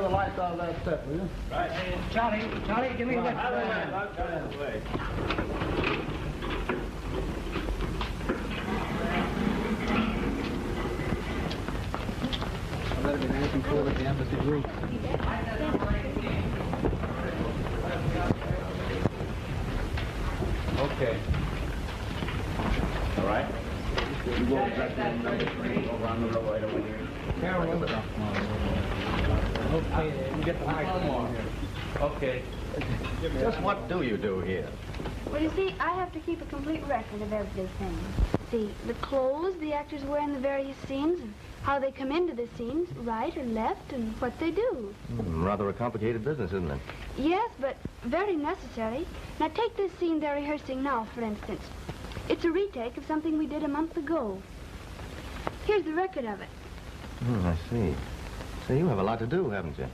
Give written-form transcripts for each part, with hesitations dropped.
clear the lights out of that set, will you? Right. Charlie, give me a lift. I'll get out of the way. I better be nice and cool at the embassy roof. Okay. All right. You go exactly in number 3. Go around the row right over here. Carol, okay, you get the microphone here. Okay. Just what do you do here? Well, you see, I have to keep a complete record of everything. See, the clothes the actors wear in the various scenes, and how they come into the scenes, right or left, and what they do. Rather a complicated business, isn't it? Yes, but very necessary. Now, take this scene they're rehearsing now, for instance. It's a retake of something we did a month ago. Here's the record of it. I see. So you have a lot to do, haven't you?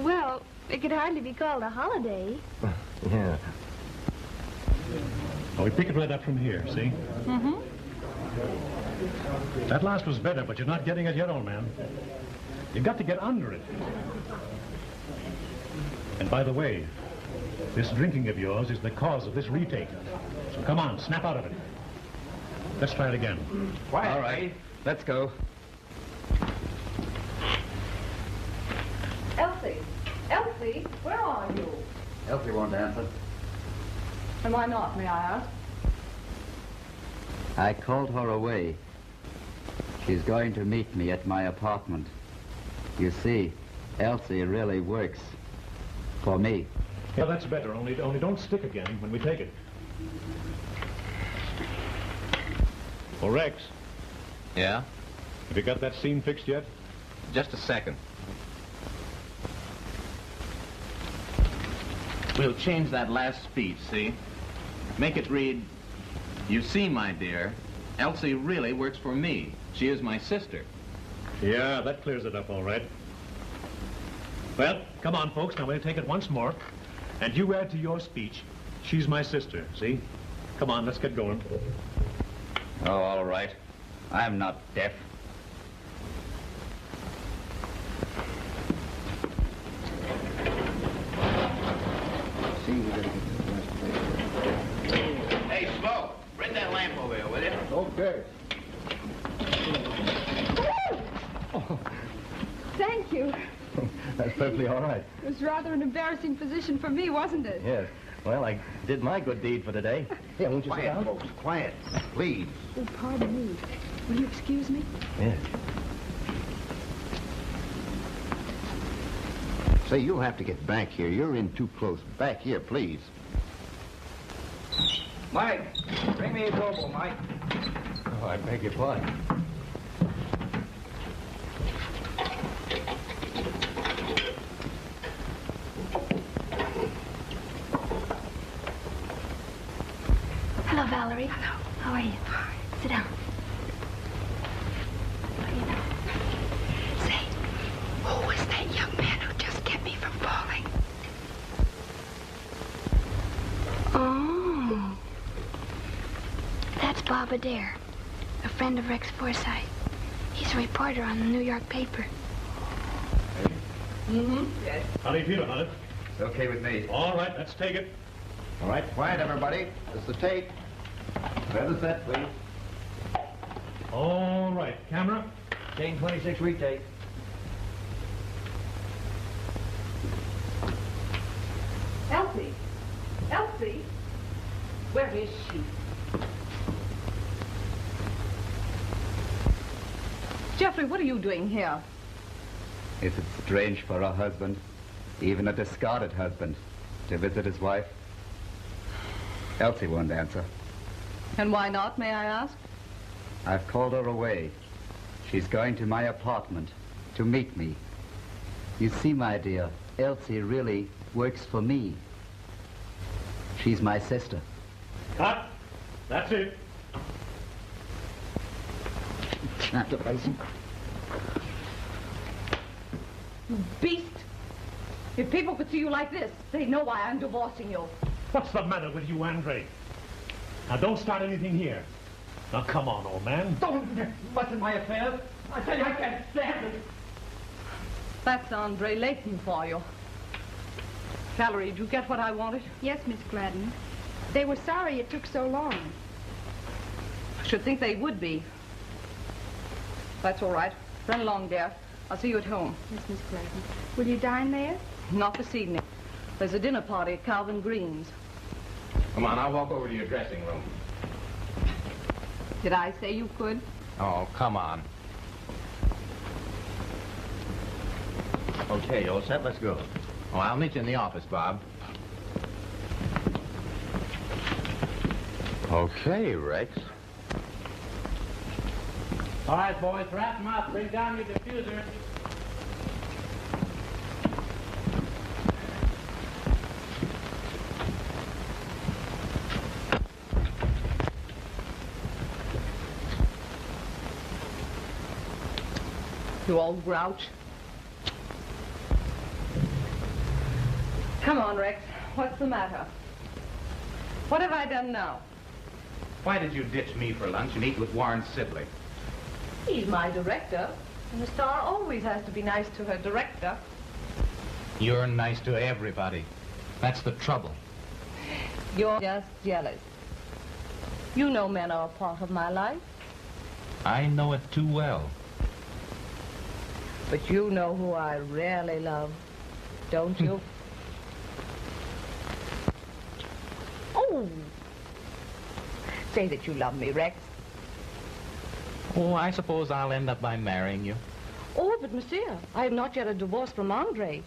Well, it could hardly be called a holiday. Yeah. Well, we pick it right up from here, see? Mm-hmm. That last was better, but you're not getting it yet, old man. You've got to get under it. And by the way, this drinking of yours is the cause of this retake. So come on, snap out of it. Let's try it again. Quiet, all right, let's go. Elsie, where are you? Elsie won't answer. And why not, may I ask? I called her away. She's going to meet me at my apartment. You see, Elsie really works for me. Yeah, that's better, only don't stick again when we take it. Well, Rex, Yeah? have you got that scene fixed yet? Just a second. We'll change that last speech, see? Make it read, "You see, my dear, Elsie really works for me. She is my sister." Yeah, that clears it up all right. Well, come on, folks. Now we'll take it once more. And you add to your speech, "She's my sister," see? Come on, let's get going. Oh, all right. I'm not deaf. Hey, Smoke, bring that lamp over here, will you? Okay. Thank you. That's perfectly all right. It was rather an embarrassing position for me, wasn't it? Yes. Well, I did my good deed for today. Yeah, won't you sit Quiet, down? folks, quiet, please. Oh, pardon me. Will you excuse me? Yes. Say, you'll have to get back here. You're in too close. Back here, please. Mike, bring me a double, Mike. Oh, I beg your pardon. Hello, Valerie. Hello. How are you? Sit down. How do you know? Say, who was that young man who just kept me from falling? Oh. That's Bob Adair, a friend of Rex Forsythe. He's a reporter on the New York paper. Mm-hmm. Yes. How do you feel about it? It's okay with me. All right, let's take it. All right, quiet, everybody. This is the tape. Clear the set, please. All right, camera. Scene 26 retake. Elsie? Elsie? Where is she? Jeffrey, what are you doing here? Is it strange for a husband, even a discarded husband, to visit his wife? Elsie won't answer. And why not, may I ask? I've called her away. She's going to my apartment to meet me. You see, my dear, Elsie really works for me. She's my sister. Cut. That's it. You beast! If people could see you like this, they'd know why I'm divorcing you. What's the matter with you, Andre? Now, don't start anything here. Now, come on, old man. Don't mess in my affairs. I tell you, I can't stand it. That's Andre Layton for you. Valerie, did you get what I wanted? Yes, Miss Gladden. They were sorry it took so long. I should think they would be. That's all right. Run along, dear. I'll see you at home. Yes, Miss Gladden. Will you dine there? Not this evening. There's a dinner party at Calvin Green's. Come on, I'll walk over to your dressing room. Did I say you could? Oh, come on. Okay, all set, let's go. Oh, I'll meet you in the office, Bob. Okay, Rex. All right, boys, wrap them up. Bring down your diffuser. You old grouch. Come on, Rex. What's the matter? What have I done now? Why did you ditch me for lunch and eat with Warren Sibley? He's my director, and a star always has to be nice to her director. You're nice to everybody. That's the trouble. You're just jealous. You know men are a part of my life, I know it too well. but you know who I really love, don't you? Oh! Say that you love me, Rex. Oh, I suppose I'll end up by marrying you. Oh, but monsieur, I have not yet a divorce from Andre.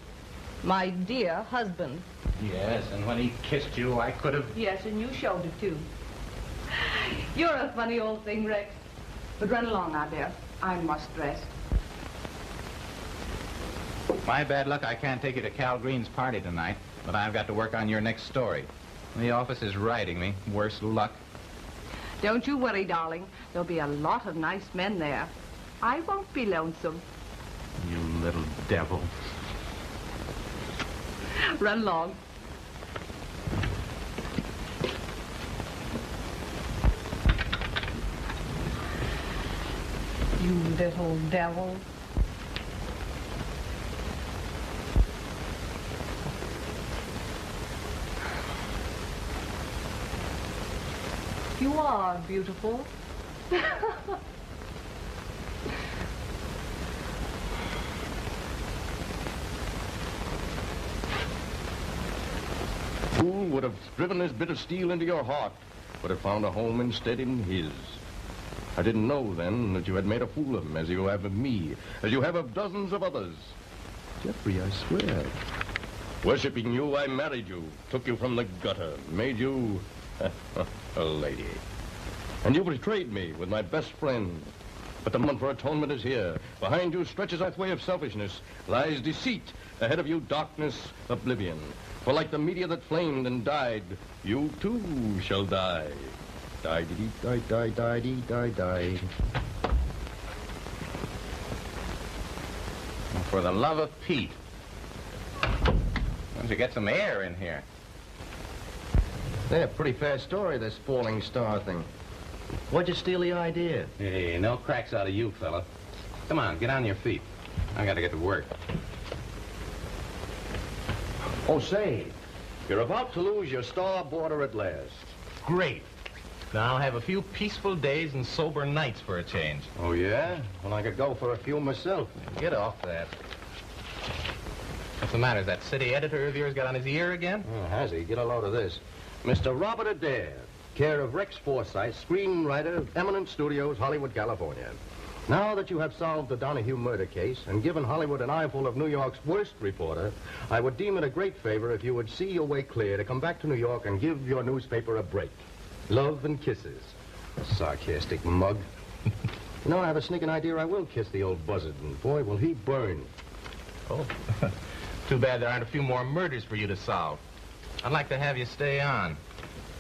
My dear husband. Yes, and when he kissed you, I could have... Yes, and you showed it, too. You're a funny old thing, Rex. But run along now, dear. I must dress. My bad luck, I can't take you to Cal Green's party tonight, but I've got to work on your next story. The office is writing me. Worse luck. Don't you worry, darling. There'll be a lot of nice men there. I won't be lonesome. You little devil. Run along. You little devil. You are beautiful. Who would have driven this bit of steel into your heart, would have found a home instead in his. I didn't know then that you had made a fool of him, as you have of me, as you have of dozens of others. Jeffrey, I swear. Worshipping you, I married you, took you from the gutter, made you a lady. And you betrayed me with my best friend. But the moment for atonement is here. Behind you stretches that way of selfishness, lies deceit. Ahead of you, darkness, oblivion. For like the meteor that flamed and died, you too shall die. Die-dee-die-die-die-die-die. For the love of Pete. Why don't you get some air in here? Yeah, pretty fair story, this falling star thing. Why'd you steal the idea? Hey, no cracks out of you, fella. Come on, get on your feet. I got to get to work. Oh, say, you're about to lose your star border at last. Great. Now I'll have a few peaceful days and sober nights for a change. Oh, yeah? Well, I could go for a few myself. Get off that. What's the matter? Is that city editor of yours got on his ear again? Oh, has he? Get a load of this. Mr. Robert Adair, care of Rex Forsythe, screenwriter, Eminent Studios, Hollywood, California. Now that you have solved the Donahue murder case and given Hollywood an eyeful of New York's worst reporter, I would deem it a great favor if you would see your way clear to come back to New York and give your newspaper a break. Love and kisses. A sarcastic mug. You know, I have a sneaking idea I will kiss the old buzzard, and boy, will he burn. Oh. Too bad there aren't a few more murders for you to solve. I'd like to have you stay on.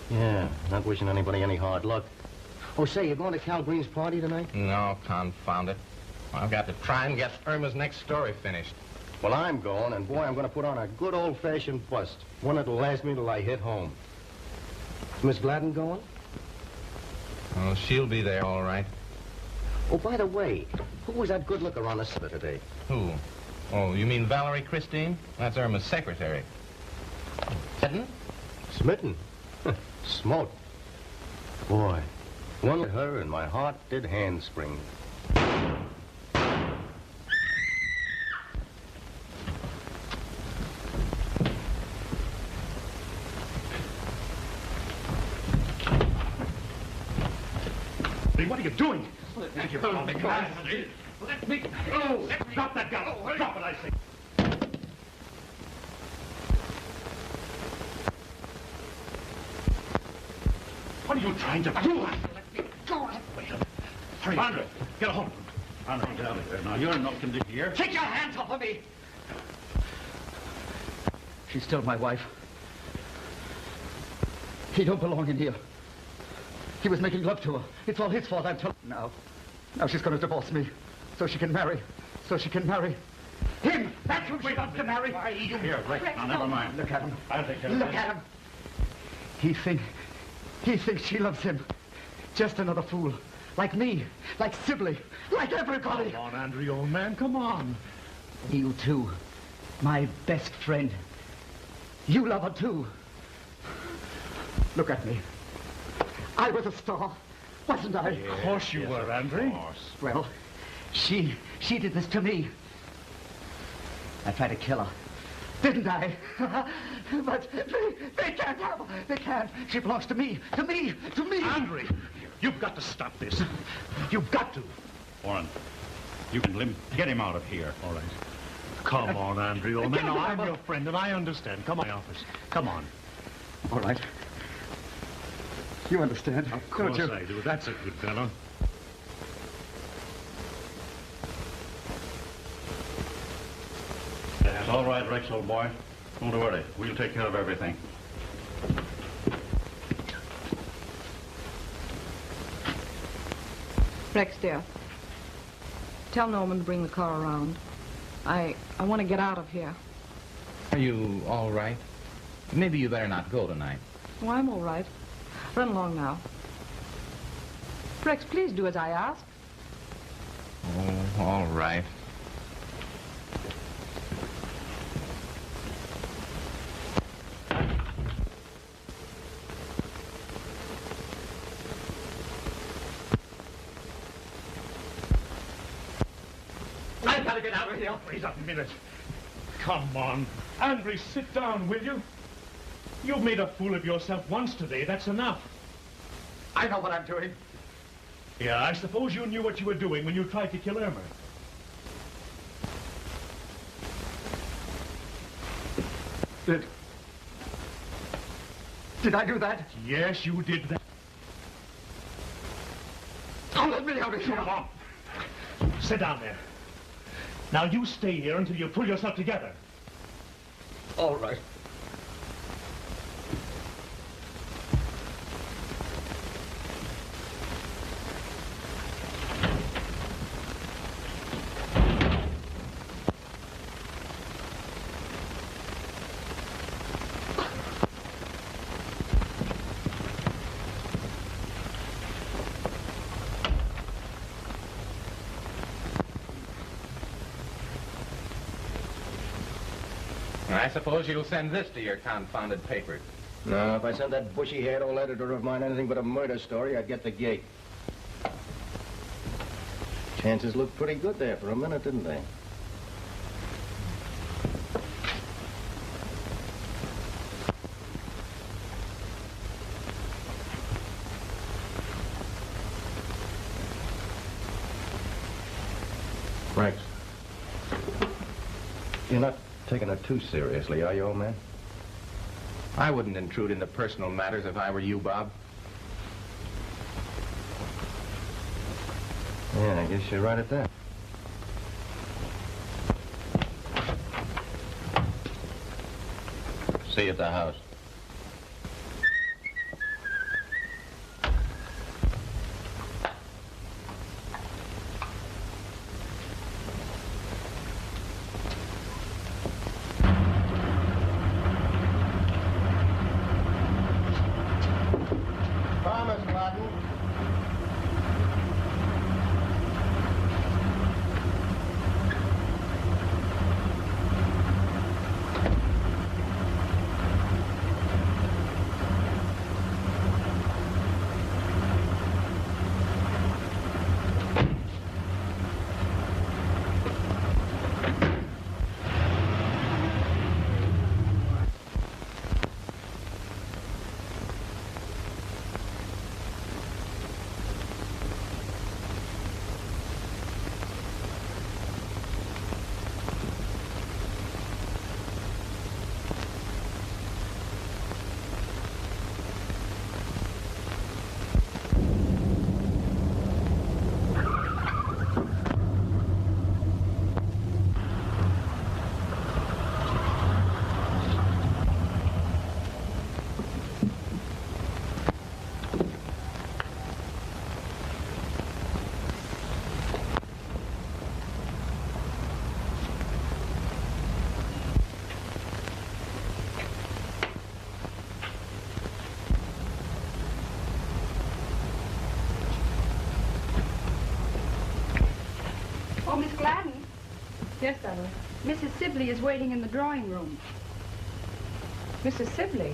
Yeah, not wishing anybody any hard luck. Oh, say, you going to Cal Green's party tonight? No, confound it. I've got to try and get Irma's next story finished. Well, I'm going, and boy, I'm going to put on a good old-fashioned bust. One that'll last me till I hit home. Miss Gladden going? Oh, she'll be there, all right. Oh, by the way, who was that good looker on the set today? Who? Oh, you mean Valerie Christine? That's Irma's secretary. Smitten? Smitten? Smote. Boy, one with her and my heart did handspring. What are you doing? Let me go. Drop that gun. Drop it, I say. What are you trying to do? Let me go. Wait a minute. Hurry, Andre, get a hold of him. Andre, get out of here. Now, you're in no condition here. Take your hands off of me! She's still my wife. He don't belong in here. He was making love to her. It's all his fault, I'm telling you. Now she's going to divorce me. So she can marry. Him! That's who she wants to marry! Here, Rick. Now, never mind. Look at him. I'll take care of Look at him. He thinks she loves him. Just another fool. Like me. Like Sibley. Like everybody. Come on, Andrew, old man. Come on. You too. My best friend. You love her too. Look at me. I was a star, wasn't I? Of course you were, Andre. Of course. Well, she did this to me. I tried to kill her, didn't I? But they can't have her. They can't. She belongs to me. To me. Andre, you've got to stop this. You've got to. Warren, you can get him out of here. All right. Come on, Andre, old man. Now, I'm your friend, and I understand. Come on, my office. Come on. All right. You understand, Of course don't you? I do. That's a good fellow. That's all right, Rex, old boy. Don't worry. We'll take care of everything. Rex, dear. Tell Norman to bring the car around. I want to get out of here. Are you all right? Maybe you better not go tonight. Oh, I'm all right. Run along now. Rex, please do as I ask. Oh, all right. I've got to get out of here. Wait a minute. Come on. Andre, sit down, will you? You've made a fool of yourself once today. That's enough. I know what I'm doing. Yeah, I suppose you knew what you were doing when you tried to kill Irma. Did I do that? Yes, you did that. Oh, let me out of here. Come on. Sit down there. Now, you stay here until you pull yourself together. All right. I suppose you'll send this to your confounded paper. No, if I sent that bushy-haired old editor of mine anything but a murder story, I'd get the gig. Chances looked pretty good there for a minute, didn't they? Rex, you're not taking it too seriously, are you, old man? I wouldn't intrude into personal matters if I were you, Bob. Yeah, I guess you're right at that. See you at the house. Promise, Gladden. Oh, Miss Gladden, Yes, Valerie. Mrs. Sibley is waiting in the drawing room. Mrs. Sibley.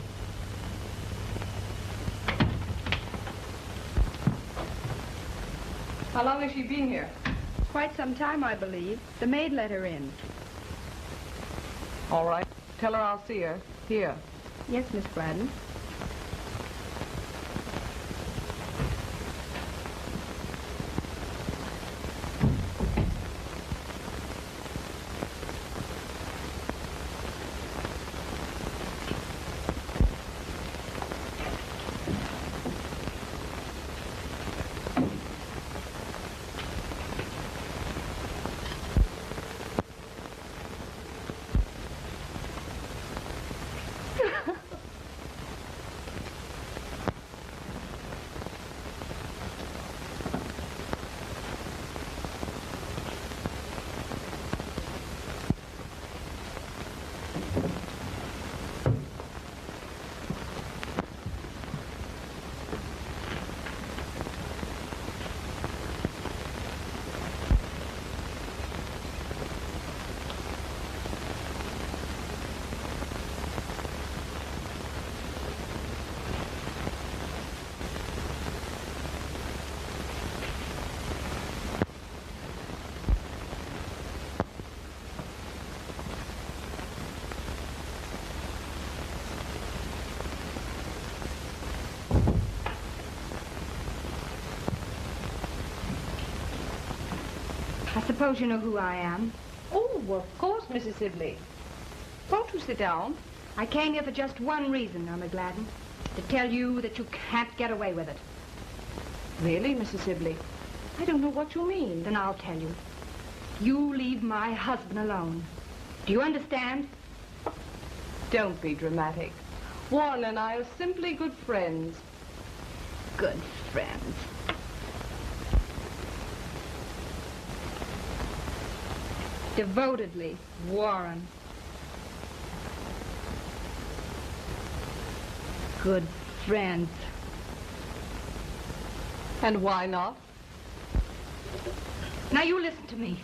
How long has she been here? Quite some time, I believe. The maid let her in. All right. Tell her I'll see her. Here. Yes, Miss Gladden. I suppose you know who I am. Oh, of course, Mrs. Sibley. Won't you sit down? I came here for just one reason, Irma Gladden. To tell you that you can't get away with it. Really, Mrs. Sibley? I don't know what you mean. Then I'll tell you. You leave my husband alone. Do you understand? Don't be dramatic. Warren and I are simply good friends. Good friends. Devotedly, Warren. Good friends. And why not? Now you listen to me.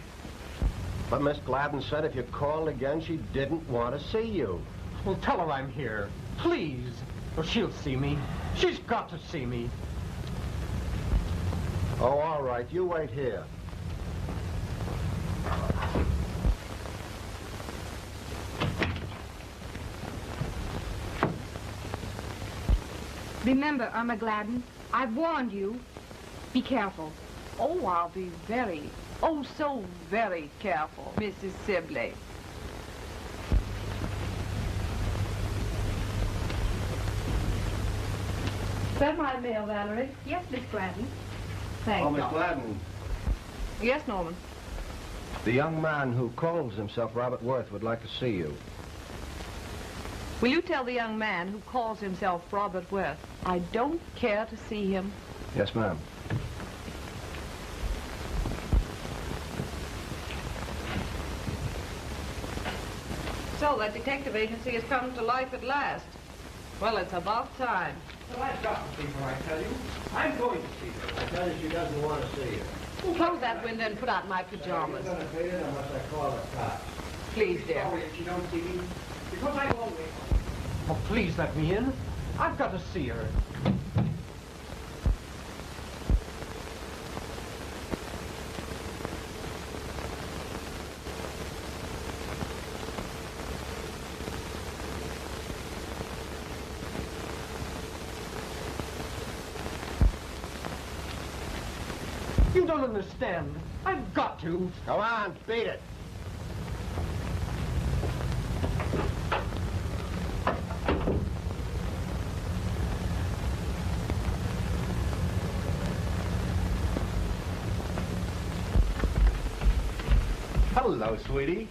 But Miss Gladden said if you called again, she didn't want to see you. Well, tell her I'm here. Please. Or she'll see me. She's got to see me. Oh, all right. You wait here. Remember, Irma Gladden, I've warned you. Be careful. Oh, I'll be very, oh, so very careful, Mrs. Sibley. Is that my mail, Valerie? Yes, Miss Gladden. Thanks. Oh, Miss Gladden. Yes, Norman. The young man who calls himself Robert Worth would like to see you. Will you tell the young man who calls himself Robert Worth I don't care to see him? Yes, ma'am. So that detective agency has come to life at last. Well, it's about time. Well, I've got to see her, I tell you. I'm going to see her. I tell you she doesn't want to see you. Close that window and put out my pajamas. I'm going to pay it unless I call the cops. Please, dear. Sorry if she don't see me. Because I won't wait. Oh, please let me in. I've got to see her. You don't understand. I've got to. Come on, beat it. Hello, sweetie.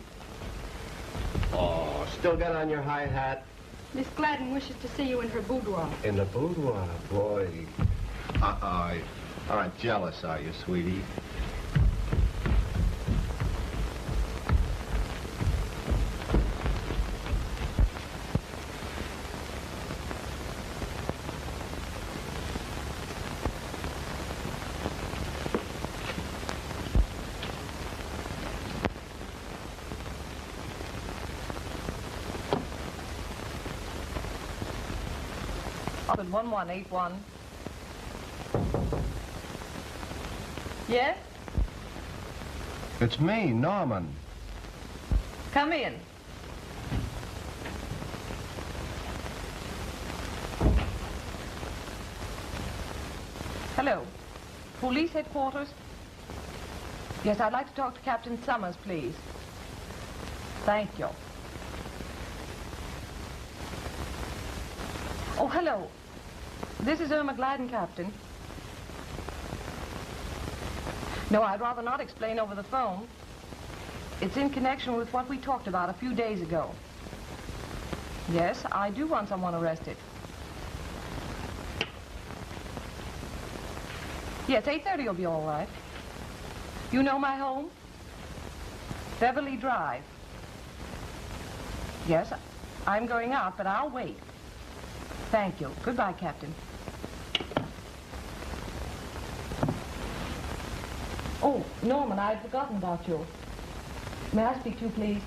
Oh, still got on your high hat? Miss Gladden wishes to see you in her boudoir. In the boudoir, boy. Aren't jealous, are you, sweetie? Office 1181. Yes? It's me, Norman. Come in. Hello. Police headquarters? Yes, I'd like to talk to Captain Summers, please. Thank you. Oh, hello. This is Irma Gladden, Captain. No, I'd rather not explain over the phone. It's in connection with what we talked about a few days ago. Yes, I do want someone arrested. Yes, 8:30 will be all right. You know my home? Beverly Drive. Yes, I'm going out, but I'll wait. Thank you. Goodbye, Captain. Oh, Norman, I had forgotten about you. May I speak to you, please?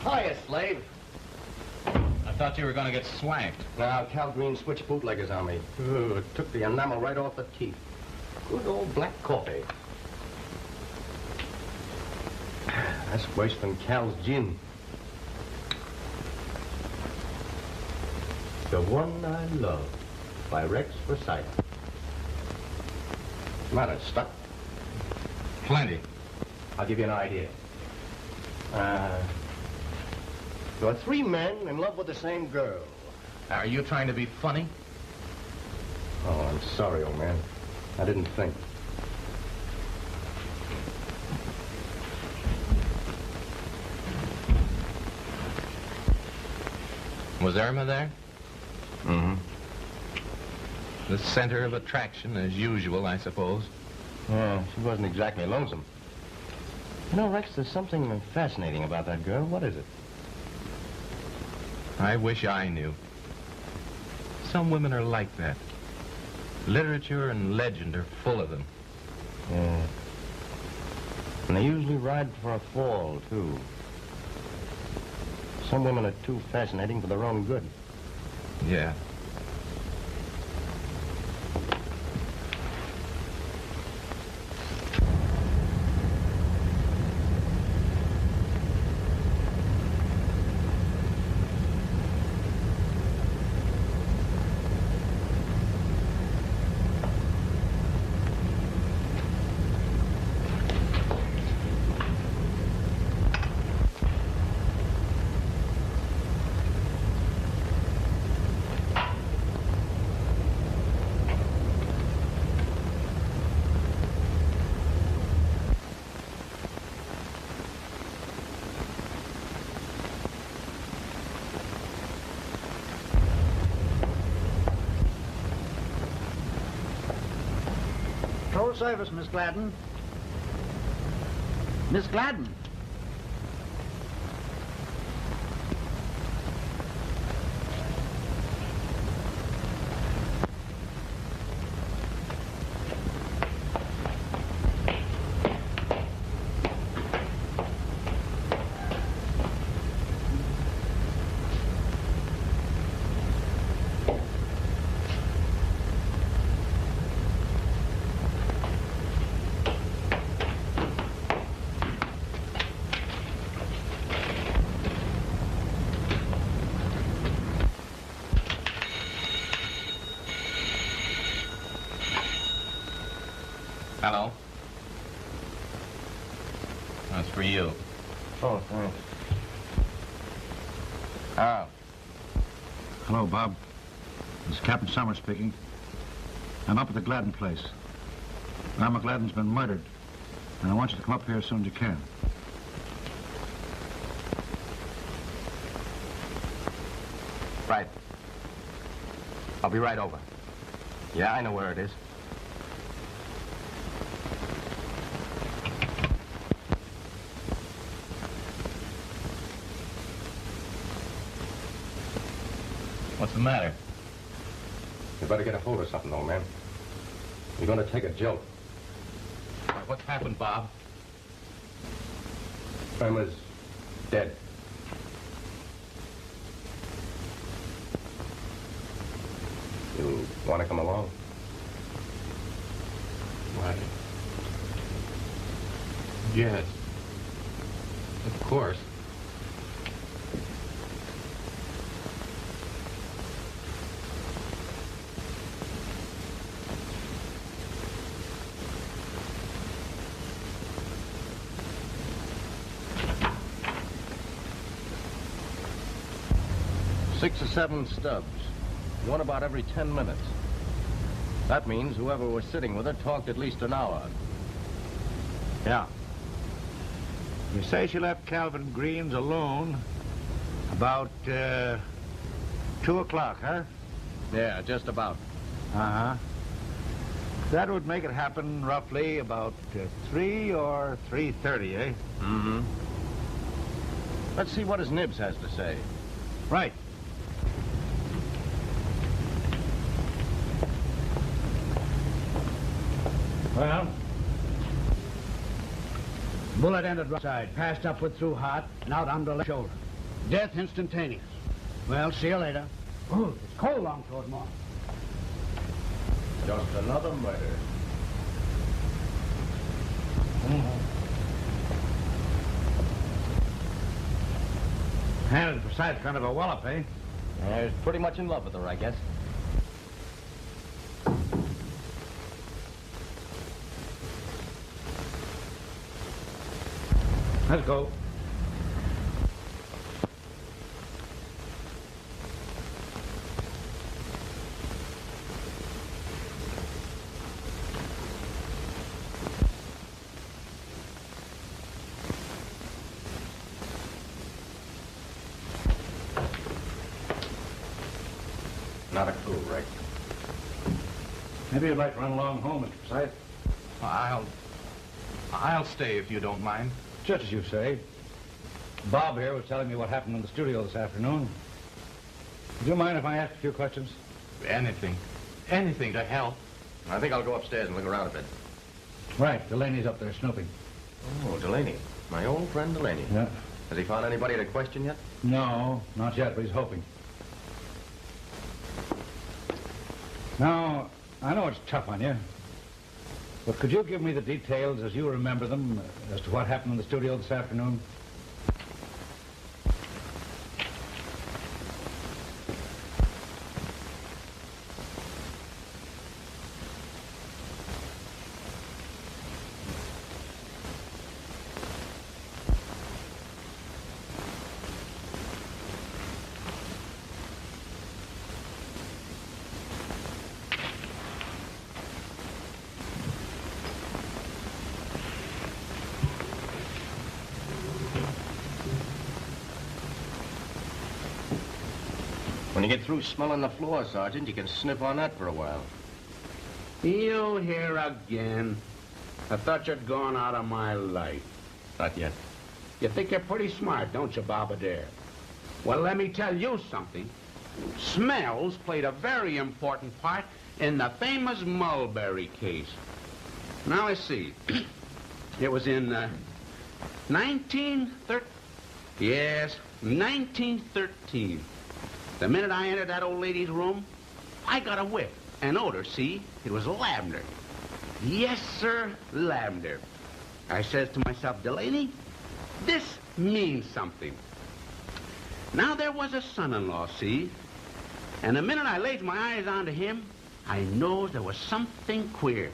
Hiya, slave. I thought you were going to get swanked. Now, Cal Green switched bootleggers on me. Ooh, it took the enamel right off the teeth. Good old black coffee. That's worse than Cal's gin. The One I Love by Rex Forsyth. Matter, stuck? Plenty. I'll give you an idea. There are 3 men in love with the same girl. Are you trying to be funny? Oh, I'm sorry, old man. I didn't think. Was Irma there? Mm-hmm. The center of attraction, as usual, I suppose. Yeah, she wasn't exactly lonesome. You know, Rex, there's something fascinating about that girl. What is it? I wish I knew. Some women are like that. Literature and legend are full of them. Yeah. And they usually ride for a fall, too. Some women are too fascinating for their own good. Yeah. Full service, Miss Gladden. Miss Gladden. Hello? That's for you. Oh, thanks. Oh. Hello, Bob. This is Captain Summers speaking. I'm up at the Gladden place. Irma Gladden's been murdered, and I want you to come up here as soon as you can. Right. I'll be right over. Yeah, I know where it is. What's the matter? You better get a hold of something, old man. You're going to take a joke. What's happened, Bob? Irma's dead. You want to come along? Why? Yes. Of course. Six or seven stubs. One about every 10 minutes. That means whoever was sitting with her talked at least an hour. Yeah. You say she left Calvin Green's alone about 2 o'clock, huh? Yeah, just about. Uh-huh. That would make it happen roughly about 3 or 3:30, eh? Mm-hmm. Let's see what his nibs has to say. Right. Well, bullet ended right side, passed upward through heart, and out under left shoulder. Death instantaneous. Well, see you later. Ooh, it's cold long toward morning. Just another murder. And besides, kind of a wallop, eh? Yeah, he's pretty much in love with her, I guess. Let's go. Not a clue, Rick. Maybe you'd like to run along home, Mr. Forsyth. I'll stay if you don't mind. Just as you say. Bob here was telling me what happened in the studio this afternoon. Would you mind if I ask a few questions? Anything. Anything to help. I think I'll go upstairs and look around a bit. Right, Delaney's up there snooping. Oh, Delaney. My old friend Delaney. Yeah. Has he found anybody to question yet? No, not yet, but he's hoping. Now, I know it's tough on you, but could you give me the details as you remember them as to what happened in the studio this afternoon? When you get through smelling the floor, Sergeant, you can sniff on that for a while. You here again? I thought you'd gone out of my life. Not yet. You think you're pretty smart, don't you, Bob Adair? Well, let me tell you something. Smells played a very important part in the famous Mulberry case. Now, let's see. It was in 1913. Yes, 1913. The minute I entered that old lady's room, I got a whiff, an odor, see? It was lavender. Yes, sir, lavender. I says to myself, Delaney, this means something. Now, there was a son-in-law, see? And the minute I laid my eyes onto him, I knows there was something queer.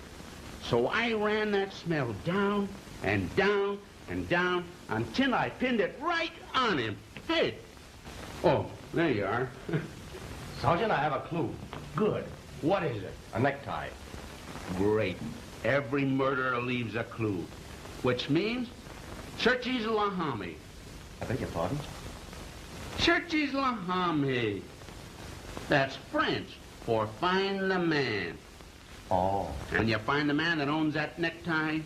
So I ran that smell down and down and down until I pinned it right on him. Hey, Oh, there you are. Sergeant, I have a clue. Good. What is it? A necktie. Great. Every murderer leaves a clue. Which means Churchy's Lahami. I beg your pardon? Churchy's Lahami. That's French for find the man. Oh. And you find the man that owns that necktie,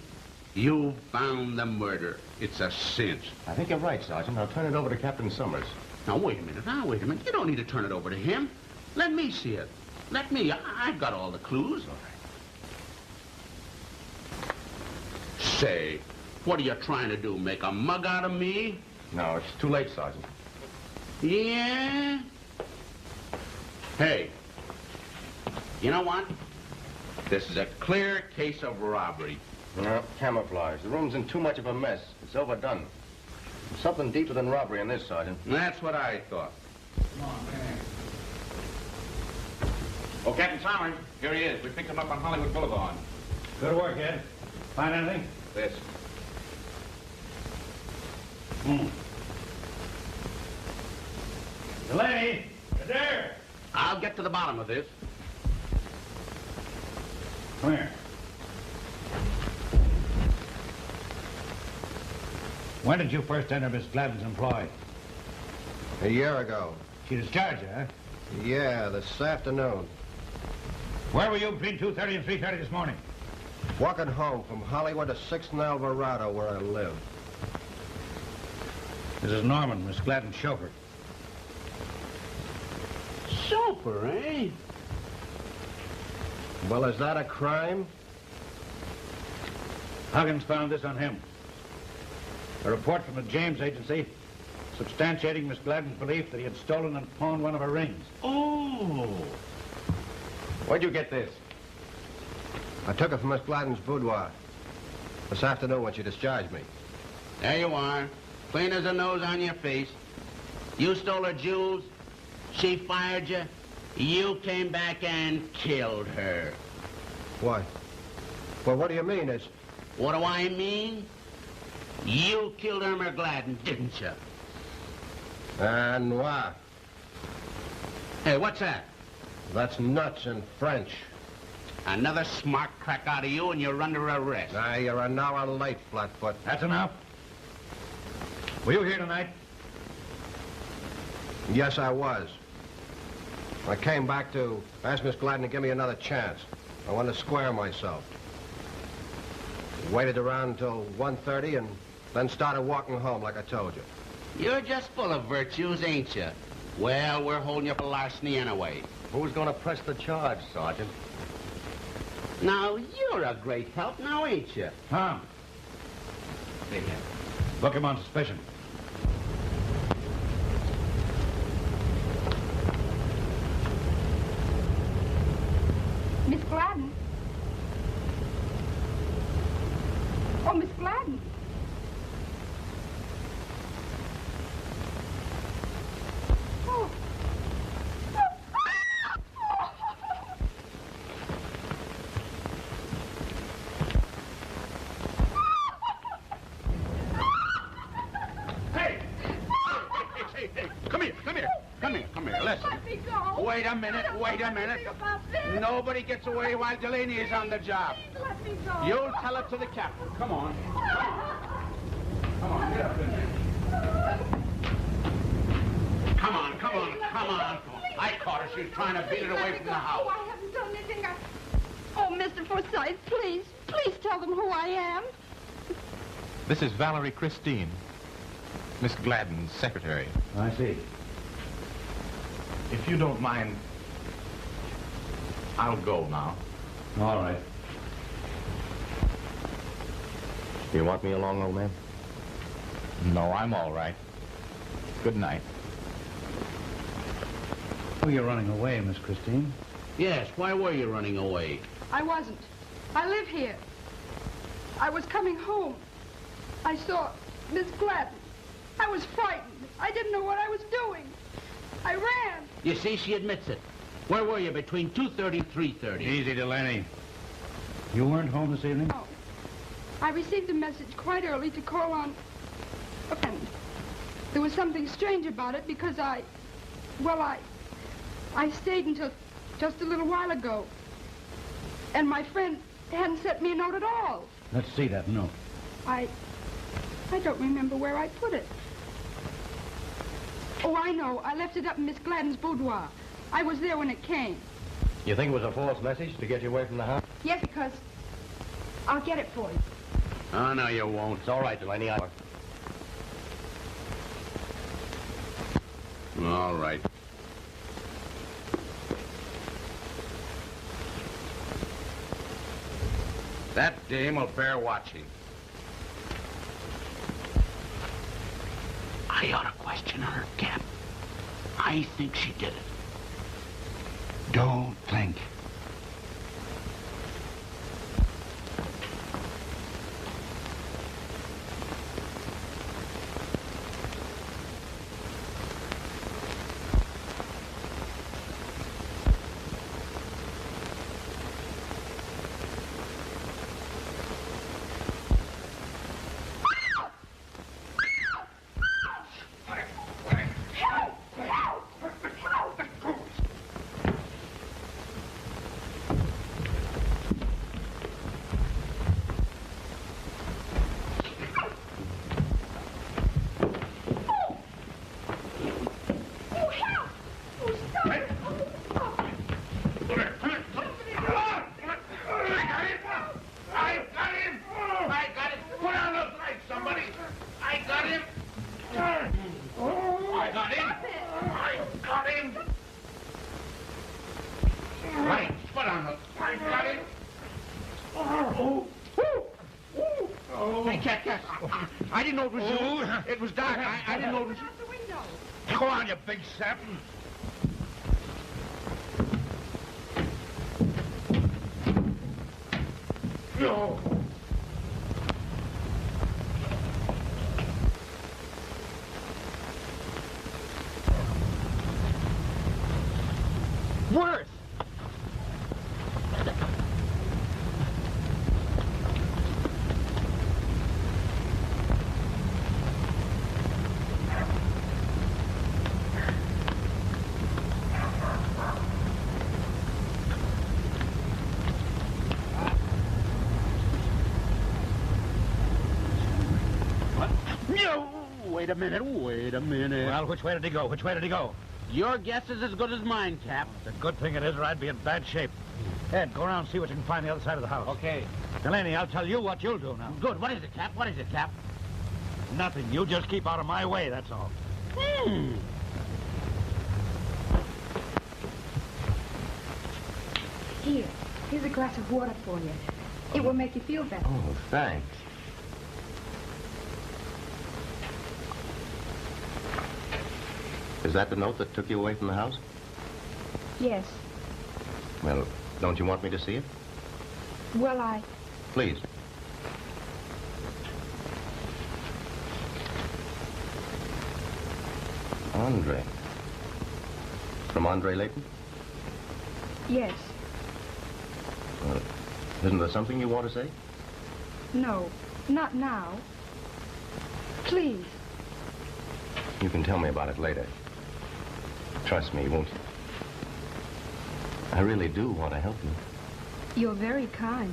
you found the murder. It's a cinch. I think you're right, Sergeant. I'll turn it over to Captain Summers. Now, wait a minute. You don't need to turn it over to him. Let me see it. Let me. I've got all the clues. All right. Say, what are you trying to do? Make a mug out of me? No, it's too late, Sergeant. Yeah? Hey, you know what? This is a clear case of robbery. No, camouflage. The room's in too much of a mess. It's overdone. There's something deeper than robbery in this, Sergeant. That's what I thought. Come on, man. Oh, Captain Summers, here he is. We picked him up on Hollywood Boulevard. Good work, Ed. Find anything? This. Delaney, you're there. I'll get to the bottom of this. Come here. When did you first enter Miss Gladden's employ? A year ago. She discharged you, huh? Yeah, this afternoon. Where were you between 2:30 and 3:30 this morning? Walking home from Hollywood to 6th and Alvarado, where I live. This is Norman, Miss Gladden's chauffeur. Chauffeur, eh? Well, is that a crime? Huggins found this on him. A report from the James agency substantiating Miss Gladden's belief that he had stolen and pawned one of her rings. Oh. Where'd you get this? I took it from Miss Gladden's boudoir this afternoon when she discharged me. There you are. Clean as a nose on your face. You stole her jewels. She fired you. You came back and killed her. Why? Well, what do you mean? It's... What do I mean? You killed Irma Gladden, didn't you? And what? Hey, what's that? That's nuts in French. Another smart crack out of you and you're under arrest. Now, you're an hour late, Flatfoot. That's enough. Were you here tonight? Yes, I was. I came back to ask Miss Gladden to give me another chance. I wanted to square myself. Waited around until 1:30 and then started walking home like I told you. You're just full of virtues, ain't you? Well, we're holding you for larceny anyway. Who's going to press the charge, Sergeant? Now, you're a great help now, ain't you? Tom. Book him on suspicion. Miss Gladden? Oh, Miss Gladden. Oh. Hey! Hey! Come here, listen. Let me go. Wait a minute. Think about this. Nobody gets away while Delaney is on the job. Please let me go. You'll tell it to the captain. Come on. Come on, get up in there. Come on. I caught her. She was trying to beat it away from the house. Oh, I haven't done anything. Oh, Mr. Forsythe, please tell them who I am. This is Valerie Christine, Miss Gladden's secretary. I see. If you don't mind, I'll go now. All right. Do you want me along, old man? No, I'm all right. Good night. Oh, you're running away, Miss Christine. Yes, why were you running away? I wasn't. I live here. I was coming home. I saw Miss Gladden. I was frightened. I didn't know what I was doing. I ran. You see, she admits it. Where were you between 2:30 and 3:30? Easy, Delaney. You weren't home this evening? No. I received a message quite early to call on a friend. There was something strange about it because I Well, I stayed until just a little while ago. And my friend hadn't sent me a note at all. Let's see that note. I don't remember where I put it. Oh, I know. I left it up in Miss Gladden's boudoir. I was there when it came. You think it was a false message to get you away from the house? Yes, because I'll get it for you. Oh, no, you won't. It's all right, Delaney. All right. That dame will bear watching. I ought to question her, Cap. I think she did it. Don't think. I didn't know it was you. It was dark. I didn't know it was you. Out the window. Go on, you big sap. No. Worth! Wait a minute. Well, which way did he go? Which way did he go? Your guess is as good as mine, Cap. The good thing it is, or I'd be in bad shape. Ed, go around and see what you can find the other side of the house. Okay. Delaney, I'll tell you what you'll do now. Good. What is it, Cap? What is it, Cap? Nothing. You just keep out of my way, that's all. Here's a glass of water for you. It will make you feel better. Oh, thanks. Is that the note that took you away from the house? Yes. Well, don't you want me to see it? Well, Please. Andre. From Andre Layton? Yes. Well, isn't there something you want to say? No, not now. Please. You can tell me about it later. Trust me, won't you? I really do want to help you. You're very kind.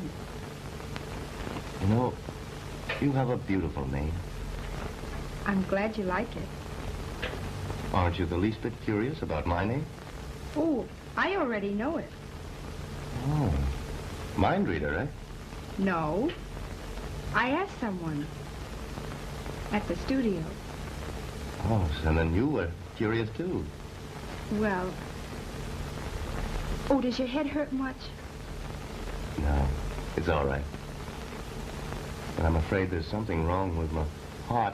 You know, you have a beautiful name. I'm glad you like it. Aren't you the least bit curious about my name? Oh, I already know it. Oh, mind reader, eh? No. I asked someone at the studio. Oh, so then you were curious too. Well, oh, does your head hurt much? No, it's all right. But I'm afraid there's something wrong with my heart.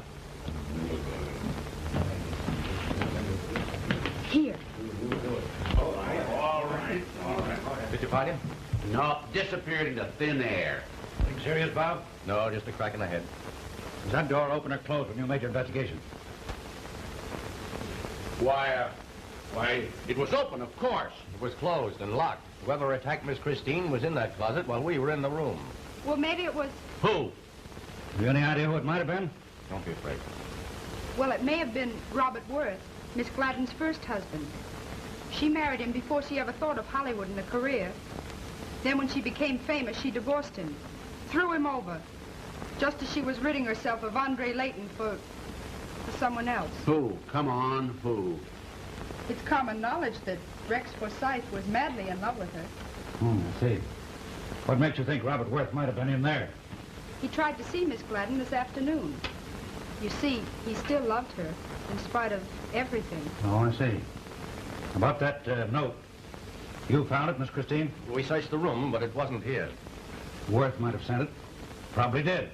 Here. All right. Did you find him? No, disappeared into thin air. Anything serious, Bob? No, just a crack in the head. Was that door open or closed when you made your investigation? Why, it was open, of course. It was closed and locked. Whoever attacked Miss Christine was in that closet while we were in the room. Well, maybe it was... Who? Have you any idea who it might have been? Don't be afraid. Well, it may have been Robert Worth. Miss Gladden's first husband. She married him before she ever thought of Hollywood and a career. Then when she became famous, she divorced him, threw him over, just as she was ridding herself of Andre Layton for someone else. Who? Come on, who? It's common knowledge that Rex Forsythe was madly in love with her. I see. What makes you think Robert Worth might have been in there? He tried to see Miss Gladden this afternoon. You see, he still loved her, in spite of everything. Oh, I see. About that note. You found it, Miss Christine? We searched the room, but it wasn't here. Worth might have sent it. Probably did.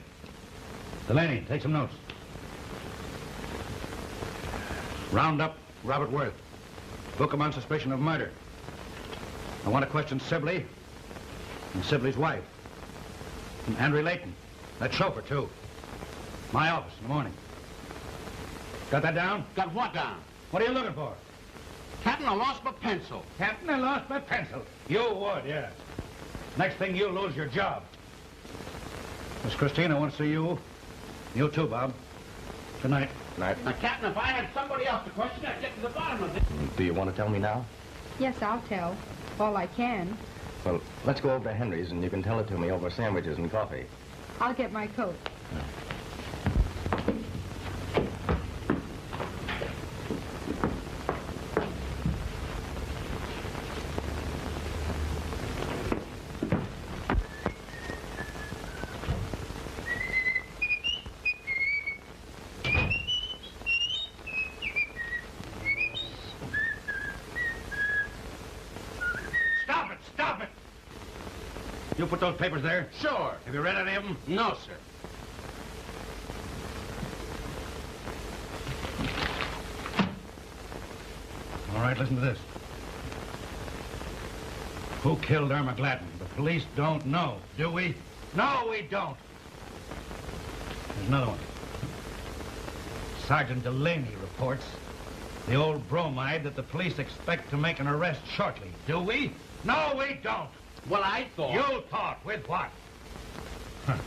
Delaney, take some notes. Round up Robert Worth. Book him on suspicion of murder. I want to question Sibley and Sibley's wife. And Andre Layton. That chauffeur, too. My office in the morning. Got that down? Got what down? What are you looking for? Captain, I lost my pencil. Captain, I lost my pencil. You would, yeah. Next thing, you'll lose your job. Miss Christine, I want to see you. You too, Bob. Good night. Night. Now, Captain, if I had somebody else to question, I'd get to the bottom of it. Do you want to tell me now? Yes, I'll tell. All I can. Well, let's go over to Henry's, and you can tell it to me over sandwiches and coffee. I'll get my coat. You put those papers there? Sure. Have you read any of them? No, sir. All right, listen to this. Who killed Irma Gladden? The police don't know, do we? No, we don't. There's another one. Sergeant Delaney reports the old bromide that the police expect to make an arrest shortly. Do we? No, we don't. Well, I thought... You thought? With what? Huh.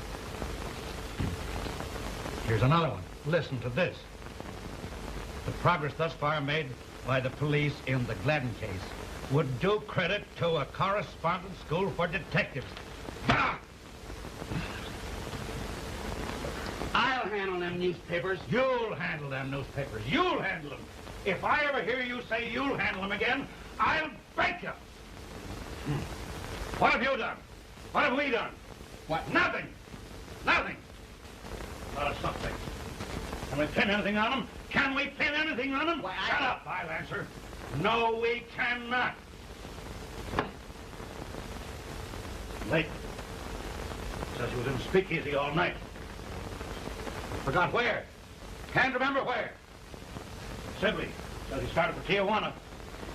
Here's another one. Listen to this. The progress thus far made by the police in the Gladden case would do credit to a correspondence school for detectives. Bah! I'll handle them newspapers. You'll handle them newspapers. You'll handle them. If I ever hear you say you'll handle them again, I'll break you. What have you done? What have we done? What? Nothing. Nothing. Not a something. Can we pin anything on them? Can we pin anything on them? Why, Shut up, I'll answer. No, we cannot. Late. Says he was in speakeasy all night. Forgot where. Can't remember where. Sibley says he started for Tijuana.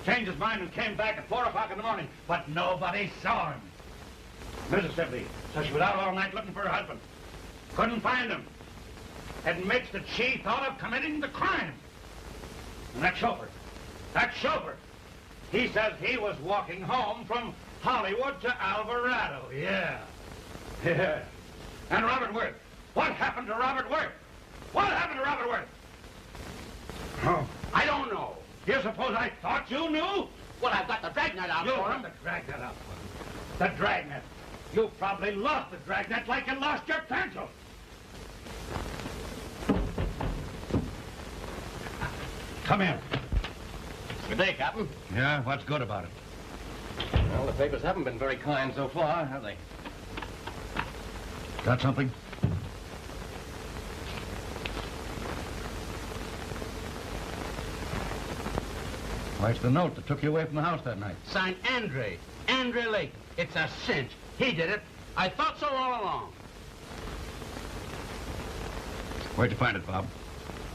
Changed his mind and came back at 4 o'clock in the morning, but nobody saw him. Mrs. Sibley says she was out all night looking for her husband. Couldn't find him. Admits that she thought of committing the crime. And that chauffeur, he says he was walking home from Hollywood to Alvarado. Yeah. And Robert Worth. What happened to Robert Worth? What happened to Robert Worth? Oh, I don't know. You suppose I thought you knew? Well, I've got the dragnet out You for want him. the dragnet out. The dragnet. You probably lost the dragnet like you lost your pencil. Come in. Good day, Captain. Yeah, what's good about it? Well, the papers haven't been very kind so far, have they? Got something? Why, it's the note that took you away from the house that night. Signed Andre Layton. It's a cinch. He did it. I thought so all along. Where'd you find it, Bob?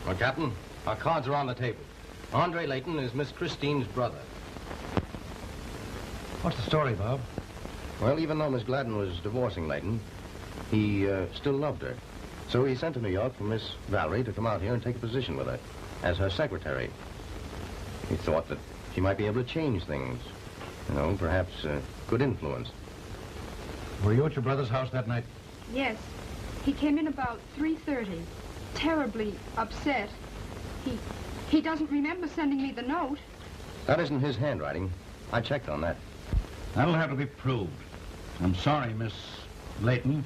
Well, Captain, our cards are on the table. Andre Layton is Miss Christine's brother. What's the story, Bob? Well, even though Miss Gladden was divorcing Layton, he still loved her. So he sent to New York for Miss Valerie to come out here and take a position with her as her secretary. He thought that she might be able to change things. You know, perhaps good influence. Were you at your brother's house that night? Yes. He came in about 3:30, terribly upset. He He doesn't remember sending me the note. That isn't his handwriting. I checked on that. That'll have to be proved. I'm sorry, Miss Layton.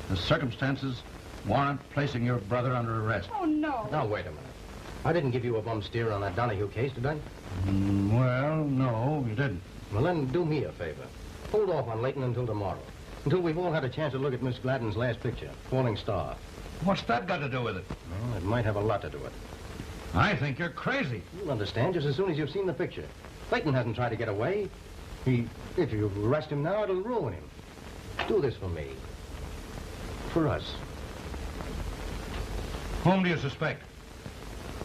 The circumstances warrant placing your brother under arrest. Oh, no. Now, wait a minute. I didn't give you a bum steer on that Donahue case, did I? Well, no, you didn't. Well, then do me a favor. Hold off on Layton until tomorrow. Until we've all had a chance to look at Miss Gladden's last picture, Falling Star. What's that got to do with it? Well, it might have a lot to do with it. I think you're crazy. You'll understand just as soon as you've seen the picture. Layton hasn't tried to get away. If you arrest him now, it'll ruin him. Do this for me. For us. Whom do you suspect?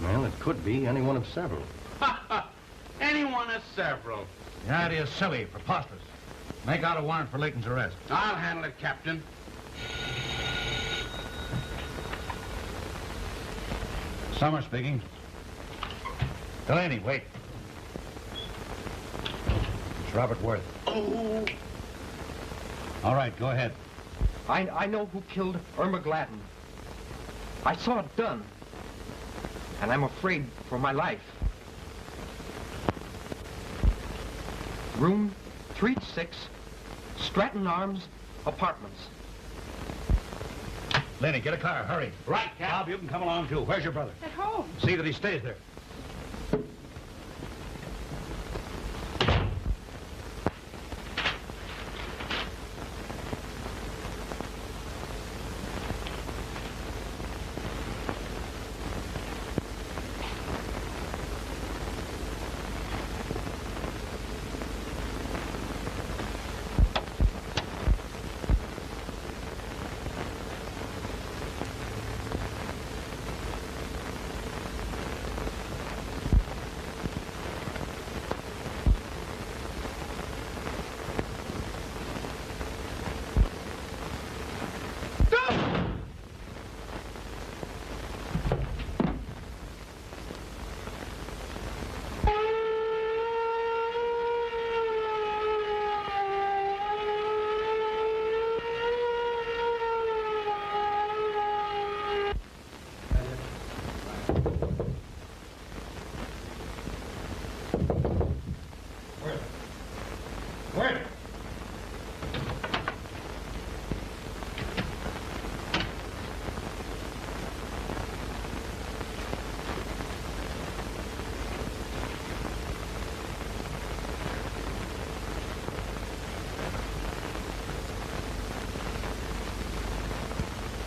Well, it could be any one of several. Any one of several. The idea's silly, preposterous. Make out a warrant for Layton's arrest. I'll handle it, Captain. Summers speaking. Delaney, wait. It's Robert Worth. Oh. All right, go ahead. I know who killed Irma Gladden. I saw it done. And I'm afraid for my life. Room 3-6, Stratton Arms Apartments. Lenny, get a car, hurry. Right, Cap. Bob, you can come along, too. Where's your brother? At home. See that he stays there.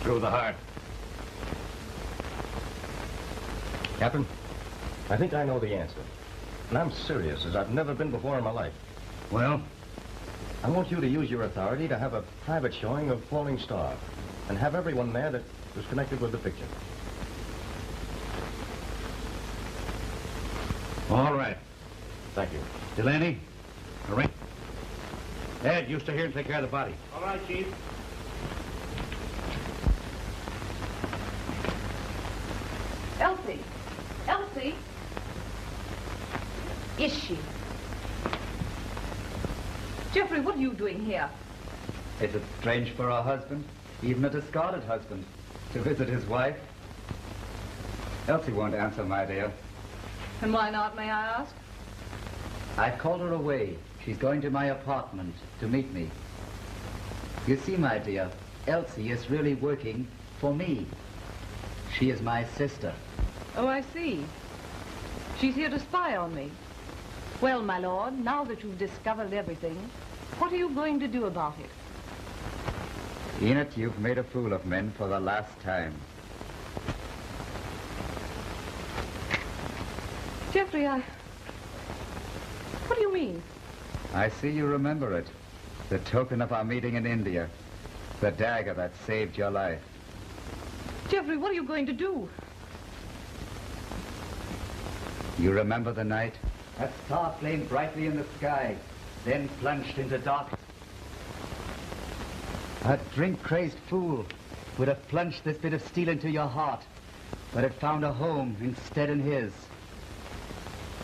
Through the heart. Captain, I think I know the answer. And I'm serious, as I've never been before in my life. Well? I want you to use your authority to have a private showing of Falling Star and have everyone there that was connected with the picture. All right. Thank you. Delaney, arrange. Ed, you stay here and take care of the body. All right, Chief. Elsie! Elsie! Is she? Jeffrey, what are you doing here? Is it strange for a husband, even a discarded husband, to visit his wife? Elsie won't answer, my dear. And why not, may I ask? I've called her away. She's going to my apartment to meet me. You see, my dear, Elsie is really working for me. She is my sister. Oh, I see. She's here to spy on me. Well, my lord, now that you've discovered everything, what are you going to do about it? Enid, you've made a fool of men for the last time. Jeffrey, what do you mean? I see you remember it. The token of our meeting in India. The dagger that saved your life. Jeffrey, what are you going to do? You remember the night? That star flamed brightly in the sky, then plunged into darkness. A drink-crazed fool would have plunged this bit of steel into your heart, but it found a home instead in his.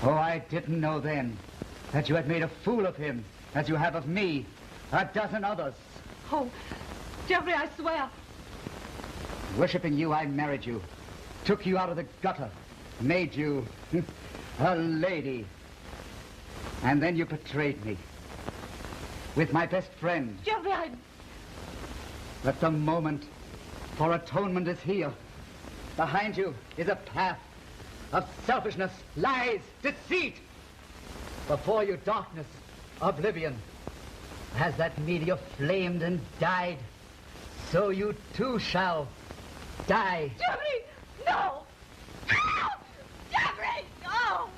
Oh, I didn't know then that you had made a fool of him, as you have of me, a dozen others. Oh, Jeffrey, I swear. Worshipping you, I married you, took you out of the gutter, made you a lady. And then you betrayed me with my best friend. Geoffrey, But the moment for atonement is here. Behind you is a path of selfishness, lies, deceit. Before you, darkness, oblivion. As that meteor flamed and died, so you too shall die. Geoffrey, no! No! Geoffrey, no!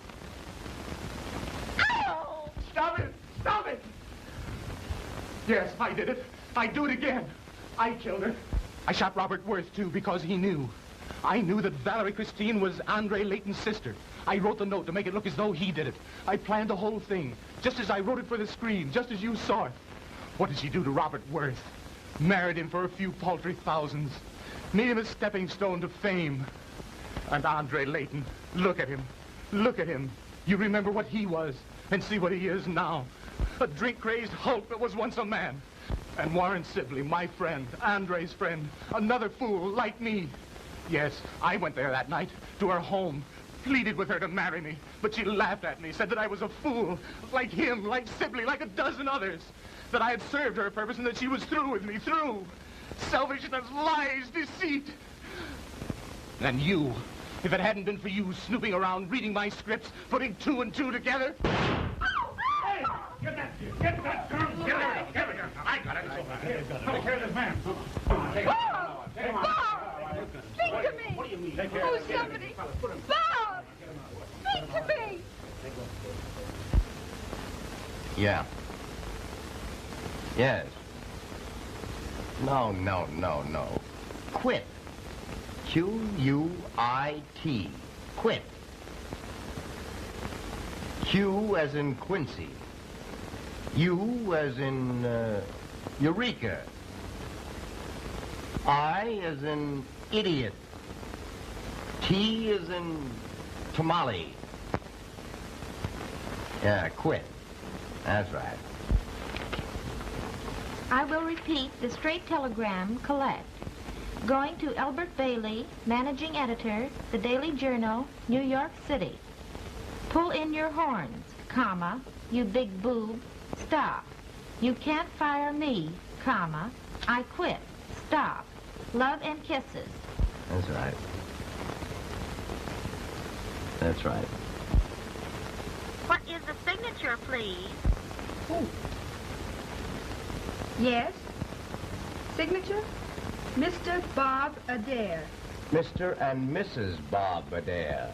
No! Stop it! Stop it! Yes, I did it. I'd do it again. I killed her. I shot Robert Worth, too, because he knew. I knew that Valerie Christine was Andre Layton's sister. I wrote the note to make it look as though he did it. I planned the whole thing, just as I wrote it for the screen, just as you saw it. What did she do to Robert Worth? Married him for a few paltry thousands. Made him a stepping stone to fame. And Andre Layton, look at him. Look at him. You remember what he was, and see what he is now. A drink-crazed hulk that was once a man. And Warren Sibley, my friend, Andre's friend, another fool like me. Yes, I went there that night, to her home, pleaded with her to marry me, but she laughed at me, said that I was a fool, like him, like Sibley, like a dozen others, that I had served her purpose and that she was through with me, through. Selfishness, lies, deceit. And you, if it hadn't been for you snooping around, reading my scripts, putting two and two together... Hey, get that gun, get her, get her. I got it. Take care of this man. Take him. Speak to me! What do you mean? Oh, somebody! Bob! Speak to me! Yeah. Yes. No, no, no, no. Quit. Q-U-I-T. Quit. Q as in Quincy. U as in Eureka. I as in idiot. T as in tamale. Yeah, quit. That's right. I will repeat the straight telegram collect. Going to Albert Bailey, managing editor, The Daily Journal, New York City. Pull in your horns, comma, you big boob, stop. You can't fire me, comma, I quit, stop. Love and kisses. That's right. That's right. What is the signature, please? Yes? Signature? Mr. Bob Adair. Mr. and Mrs. Bob Adair.